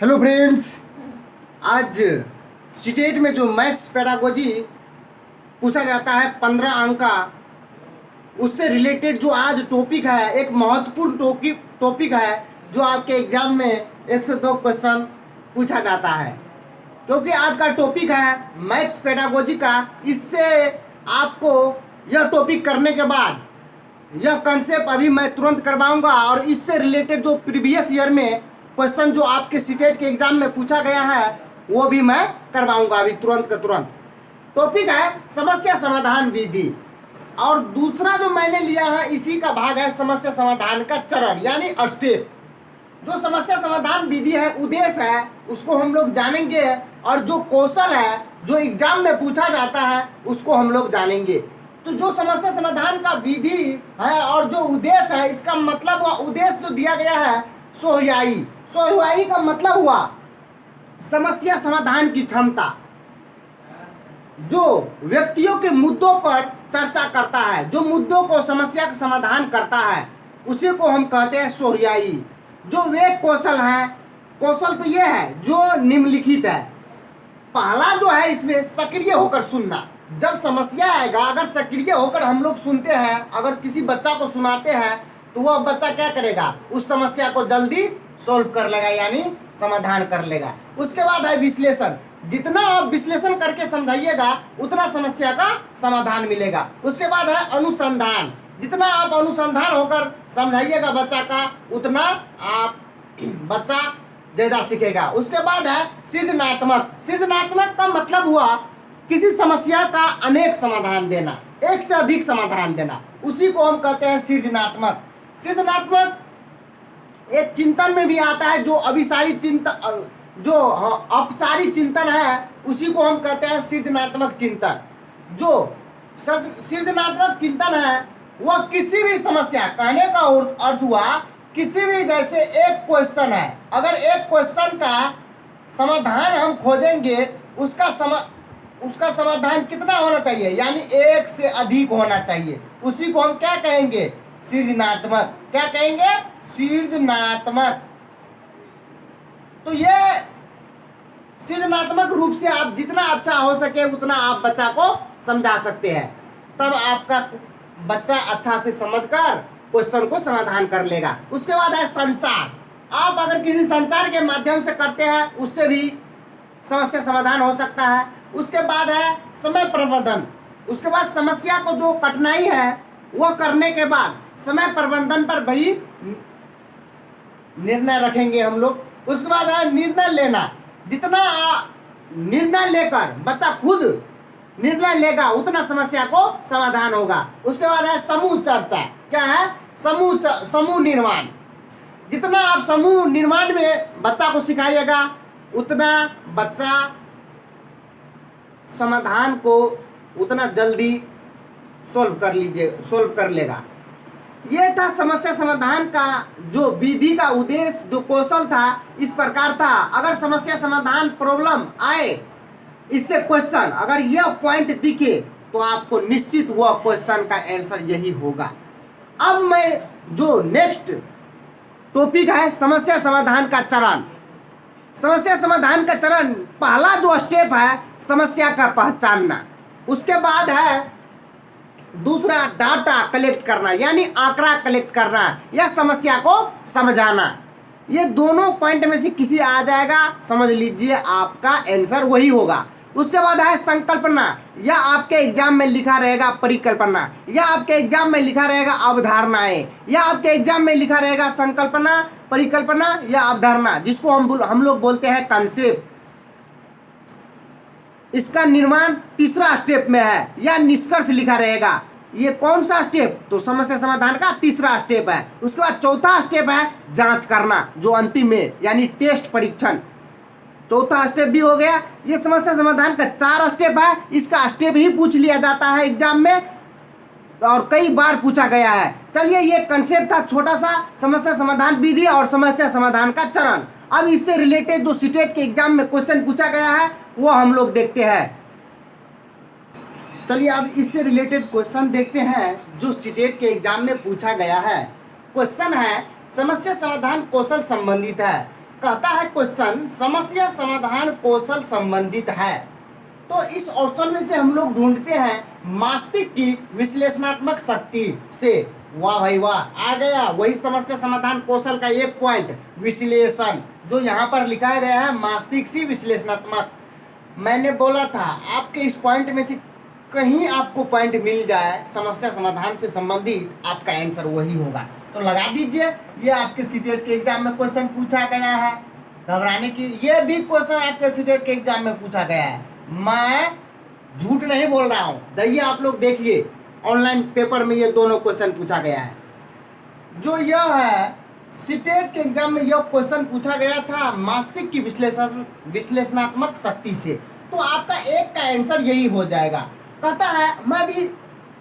Hello friends, आज state में जो मैथ्स पेडागोजी पूछा जाता है 15 अंक का, उससे रिलेटेड जो आज टॉपिक है, एक महत्वपूर्ण टॉपिक है जो आपके एग्जाम में 1 से 2 क्वेश्चन पूछा जाता है। क्योंकि आज का टॉपिक है मैथ्स पेडागोजी का, इससे आपको यह टॉपिक करने के बाद यह कंसेप्ट अभी मैं तुरंत करवाऊंगा और इससे रिलेटेड जो प्रीवियस ईयर में क्वेश्चन जो आपके सीटेट के एग्जाम में पूछा गया है वो भी मैं करवाऊंगा अभी तुरंत का तुरंत। टॉपिक है समस्या समाधान विधि, और दूसरा जो मैंने लिया है इसी का भाग है समस्या समाधान का चरण यानी स्टेप। जो समस्या समाधान विधि है, उद्देश्य है, उसको हम लोग जानेंगे, और जो कौशल है जो एग्जाम में पूछा जाता है उसको हम लोग जानेंगे। तो जो समस्या समाधान का विधि है और जो उद्देश्य है, इसका मतलब हुआ, उद्देश्य जो दिया गया है सोहयाई। सोहयाई का मतलब हुआ समस्या समाधान की क्षमता, जो व्यक्तियों के मुद्दों पर चर्चा करता है, जो मुद्दों को समस्या का समाधान करता है, उसी को हम कहते हैं सोहयाई। जो वे कौशल है, कौशल तो ये है जो निम्नलिखित है। पहला जो है इसमें सक्रिय होकर सुनना। जब समस्या आएगा, अगर सक्रिय होकर हम लोग सुनते हैं, अगर किसी बच्चा को सुनाते हैं तो वह बच्चा क्या करेगा, उस समस्या को जल्दी सॉल्व कर लेगा यानी समाधान कर लेगा। उसके बाद है विश्लेषण। जितना आप विश्लेषण करके समझाइएगा उतना समस्या का समाधान मिलेगा। उसके बाद है अनुसंधान। जितना आप अनुसंधान होकर समझाइएगा बच्चा का, उतना आप बच्चा ज्यादा सीखेगा। उसके बाद है सृजनात्मक। सृजनात्मक का मतलब हुआ किसी समस्या का अनेक समाधान देना, एक से अधिक समाधान देना, उसी को हम कहते हैं सृजनात्मक। सृजनात्मक एक चिंतन में भी आता है, जो अभिसारी चिंतन, जो अपसारी चिंतन है, उसी को हम कहते हैं सृजनात्मक चिंतन। जो सृजनात्मक चिंतन है वह किसी भी समस्या, कहने का अर्थ हुआ किसी भी, जैसे एक क्वेश्चन है, अगर एक क्वेश्चन का समाधान हम खोजेंगे, उसका समाधान कितना होना चाहिए, यानी एक से अधिक होना चाहिए, उसी को हम क्या कहेंगे, सृजनात्मक। क्या कहेंगे, सृजनात्मक। तो ये सृजनात्मक रूप से आप जितना अच्छा हो सके उतना आप बच्चा को समझा सकते हैं, तब आपका बच्चा अच्छा से समझकर क्वेश्चन को समाधान कर लेगा। उसके बाद है संचार। आप अगर किसी संचार के माध्यम से करते हैं उससे भी समस्या समाधान हो सकता है। उसके बाद है समय प्रबंधन। उसके बाद समस्या को जो कठिनाई है वह करने के बाद समय प्रबंधन पर भी निर्णय रखेंगे हम लोग। उसके बाद है निर्णय लेना। जितना निर्णय लेकर बच्चा खुद निर्णय लेगा उतना समस्या को समाधान होगा। उसके बाद है समूह चर्चा। क्या है, समूह निर्माण। जितना आप समूह निर्माण में बच्चा को सिखाइएगा उतना बच्चा समाधान को उतना जल्दी सोल्व कर लेगा। ये था समस्या समाधान का जो विधि का उद्देश्य, जो कौशल था, इस प्रकार था। अगर समस्या समाधान प्रॉब्लम आए, इससे क्वेश्चन अगर यह पॉइंट दिखे तो आपको निश्चित हुआ क्वेश्चन का आंसर यही होगा। अब मैं जो नेक्स्ट टॉपिक है समस्या समाधान का चरण। समस्या समाधान का चरण, पहला जो स्टेप है समस्या का पहचानना। उसके बाद है दूसरा डाटा कलेक्ट करना यानी आंकड़ा कलेक्ट करना या समस्या को समझाना। ये दोनों पॉइंट में से किसी आ जाएगा, समझ लीजिए आपका आंसर वही होगा। उसके बाद है संकल्पना, या आपके एग्जाम में लिखा रहेगा परिकल्पना, या आपके एग्जाम में लिखा रहेगा अवधारणाएं, या आपके एग्जाम में लिखा रहेगा संकल्पना, परिकल्पना या अवधारणा, जिसको हम लोग बोलते हैं कंसेप्ट। इसका निर्माण तीसरा स्टेप में है, या निष्कर्ष लिखा रहेगा। ये कौन सा स्टेप, तो समस्या समाधान का तीसरा स्टेप है। उसके बाद चौथा स्टेप है जांच करना, जो अंतिम में यानी टेस्ट परीक्षण। चौथा स्टेप भी हो गया। ये समस्या समाधान का 4 स्टेप है। इसका स्टेप ही पूछ लिया जाता है एग्जाम में और कई बार पूछा गया है। चलिए, ये कंसेप्ट था छोटा सा, समस्या समाधान विधि और समस्या समाधान का चरण। अब इससे रिलेटेड जो सीटेट के एग्जाम में क्वेश्चन पूछा गया है वो हम लोग देखते हैं। चलिए, अब इससे रिलेटेड क्वेश्चन देखते हैं जो सीटेट के एग्जाम में पूछा गया है। क्वेश्चन है समस्या समाधान कौशल संबंधित है। कहता है क्वेश्चन समस्या समाधान कौशल संबंधित है। तो इस ऑप्शन में से हम लोग ढूंढते हैं मस्तिष्क की विश्लेषणात्मक शक्ति से। वाह भाई वाह, आ गया वही समस्या समाधान कौशल का एक पॉइंट, विश्लेषण, जो यहाँ पर लिखा गया है मस्तिष्क की विश्लेषणात्मक। मैंने बोला था आपके इस पॉइंट में से कहीं आपको पॉइंट मिल जाए समस्या समाधान से संबंधित, आपका आंसर वही होगा। तो लगा दीजिए, ये आपके सीटेट के एग्जाम में क्वेश्चन पूछा गया है, घबराने की, ये भी क्वेश्चन आपके सीटेट के एग्जाम में पूछा गया है। मैं झूठ नहीं बोल रहा हूँ, जाइए आप लोग देखिए ऑनलाइन पेपर में ये दोनों क्वेश्चन पूछा गया है। जो यह है सीटेट के एग्जाम में यह क्वेश्चन पूछा गया था मस्तिष्क की विश्लेषणात्मक शक्ति से। तो आपका एक का आंसर यही हो जाएगा। कहता है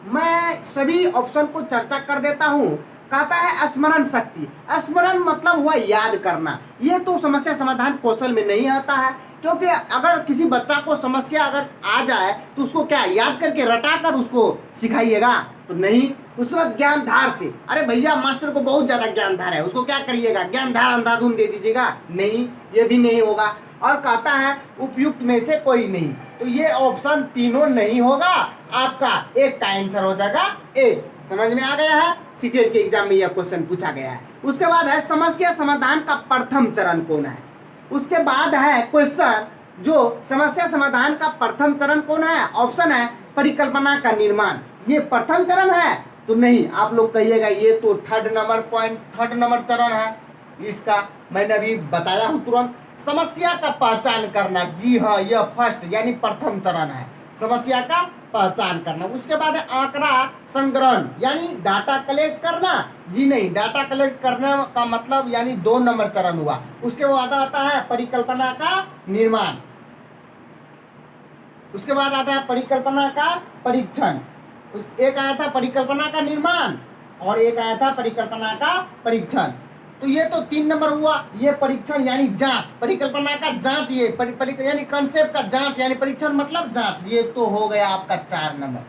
मैं सभी ऑप्शन को चर्चा कर देता हूँ। कहता है स्मरण शक्ति, स्मरण मतलब हुआ याद करना। ये तो समस्या समाधान कौशल में नहीं आता है, क्योंकि अगर किसी बच्चा को समस्या अगर आ जाए तो उसको क्या याद करके रटा कर उसको सिखाइएगा? तो नहीं। उसके बाद ज्ञान धार से, अरे भैया मास्टर को बहुत ज़्यादा ज्ञान धार है, उसको क्या करिएगा, ज्ञान धार अंधाधुंध दे दीजिएगा? नहीं, ये भी नहीं होगा। और कहता है उपयुक्त में से कोई नहीं। तो ये ऑप्शन तीनों नहीं होगा, आपका एक का आंसर हो जाएगा ए। समझ में आ गया है? सीटेट के एग्जाम में यह क्वेश्चन पूछा गया है। उसके बाद है समस्या समाधान का प्रथम चरण कौन है। उसके बाद है क्वेश्चन जो समस्या समाधान का प्रथम चरण कौन है। ऑप्शन है परिकल्पना का निर्माण। ये प्रथम चरण है? तो नहीं, आप लोग कहिएगा ये तो थर्ड नंबर चरण है इसका। मैंने अभी बताया हूँ तुरंत, समस्या का पहचान करना। जी हाँ, यह फर्स्ट यानी प्रथम चरण है, समस्या का पहचान करना। उसके बाद है आंकड़ा संग्रहण यानी डाटा कलेक्ट करना। जी नहीं, डाटा कलेक्ट करने का मतलब यानी 2 नंबर चरण हुआ। उसके बाद आता है परिकल्पना का निर्माण। उसके बाद आता है परिकल्पना का परीक्षण। एक आया था परिकल्पना का निर्माण और एक आया था परिकल्पना का परीक्षण। तो ये तो 3 नंबर हुआ। ये परीक्षण यानी जांच, परिकल्पना का जांच, ये यानी कॉन्सेप्ट का जांच यानी परीक्षण मतलब जांच। ये तो हो गया आपका 4 नंबर।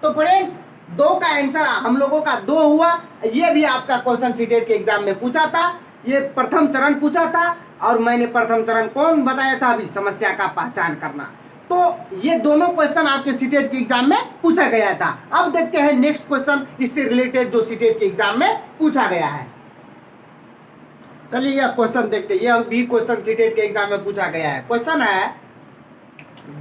तो फ्रेंड्स 2 का आंसर हम लोगों का 2 हुआ। ये भी आपका क्वेश्चन सीटेट के एग्जाम में पूछा था, ये प्रथम चरण पूछा था। और मैंने प्रथम चरण कौन बताया था अभी, समस्या का पहचान करना। तो ये दोनों क्वेश्चन आपके सीटेट के एग्जाम में पूछा गया था। अब देखते हैं नेक्स्ट क्वेश्चन इससे रिलेटेड जो सीटेट के एग्जाम में पूछा गया है। चलिए यह क्वेश्चन देखते हैं। यह भी क्वेश्चन सीटेट के एग्जाम में पूछा गया है। क्वेश्चन है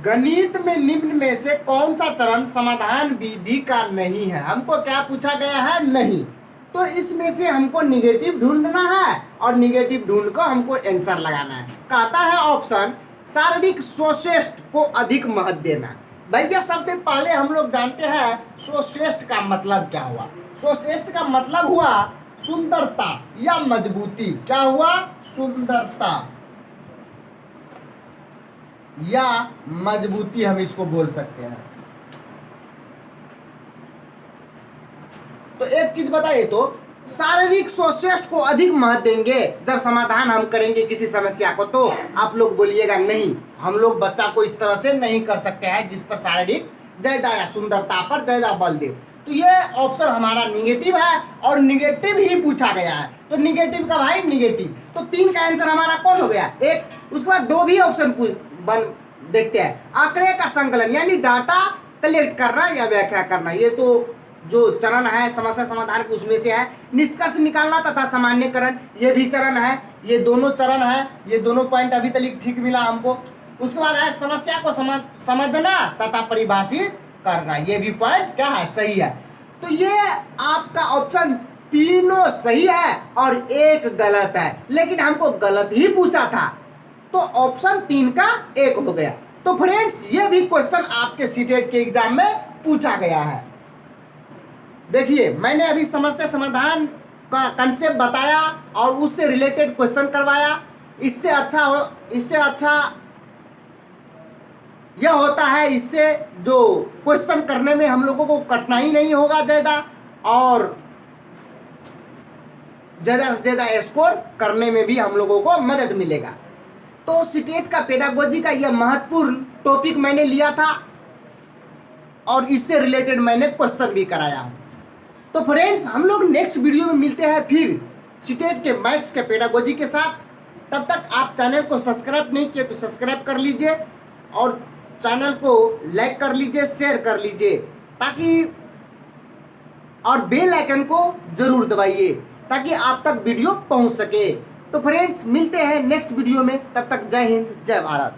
गणित में निम्न में से कौन सा चरण समाधान विधि का नहीं है। हमको क्या पूछा गया है, नहीं। तो इसमें से हमको निगेटिव ढूंढना है और निगेटिव ढूंढ कर हमको आंसर लगाना है। कहता है ऑप्शन शारीरिक स्वश्रेष्ठ को अधिक महत्व देना। भैया सबसे पहले हम लोग जानते हैं स्वश्रेष्ठ का मतलब क्या हुआ। स्वश्रेष्ठ का मतलब हुआ सुंदरता या मजबूती। क्या हुआ, सुंदरता या मजबूती हम इसको बोल सकते हैं। तो एक चीज बताइए, तो शारीरिक स्वश्रेष्ठ को अधिक महत्व देंगे जब समाधान हम करेंगे किसी समस्या को, तो आप लोग बोलिएगा नहीं, हम लोग बच्चा को इस तरह से नहीं कर सकते हैं जिस पर शारीरिक ज्यादा या सुंदरता पर ज्यादा बल दे। तो ये ऑप्शन हमारा निगेटिव है और निगेटिव ही पूछा गया है। तो निगेटिव का भाई निगेटिव। तो 3 का आंसर हमारा कौन हो गया, एक। उसके बाद 2 भी ऑप्शन देखते हैं। आंकड़े का संकलन यानी डाटा कलेक्ट करना या व्याख्या करना। ये तो जो चरण है समस्या समाधान के उसमें से है। निष्कर्ष निकालना तथा सामान्यकरण, ये भी चरण है। ये दोनों चरण है, ये दोनों पॉइंट अभी तक ठीक मिला हमको। उसके बाद है समस्या को समझना तथा परिभाषित करना। ये भी पॉइंट क्या है, सही है। तो ये आपका ऑप्शन तीनों सही है और एक गलत है, लेकिन हमको गलत ही पूछा था। तो ऑप्शन 3 का 1 हो गया। तो फ्रेंड्स ये भी क्वेश्चन आपके सीटेट के एग्जाम में पूछा गया है। देखिए मैंने अभी समस्या समाधान का कंसेप्ट बताया और उससे रिलेटेड क्वेश्चन करवाया। इससे अच्छा यह होता है, इससे जो क्वेश्चन करने में हम लोगों को कठिनाई नहीं होगा ज़्यादा और ज़्यादा से ज़्यादा स्कोर करने में भी हम लोगों को मदद मिलेगा। तो सीटेट का पेडागोजी का यह महत्वपूर्ण टॉपिक मैंने लिया था और इससे रिलेटेड मैंने क्वेश्चन भी कराया हूँ। तो फ्रेंड्स हम लोग नेक्स्ट वीडियो में मिलते हैं फिर सीटेट के मैथ्स के पेडागोजी के साथ। तब तक आप चैनल को सब्सक्राइब नहीं किए तो सब्सक्राइब कर लीजिए और चैनल को लाइक कर लीजिए, शेयर कर लीजिए, ताकि और बेल आइकन को जरूर दबाइए ताकि आप तक वीडियो पहुंच सके। तो फ्रेंड्स मिलते हैं नेक्स्ट वीडियो में, तब तक जय हिंद जय भारत।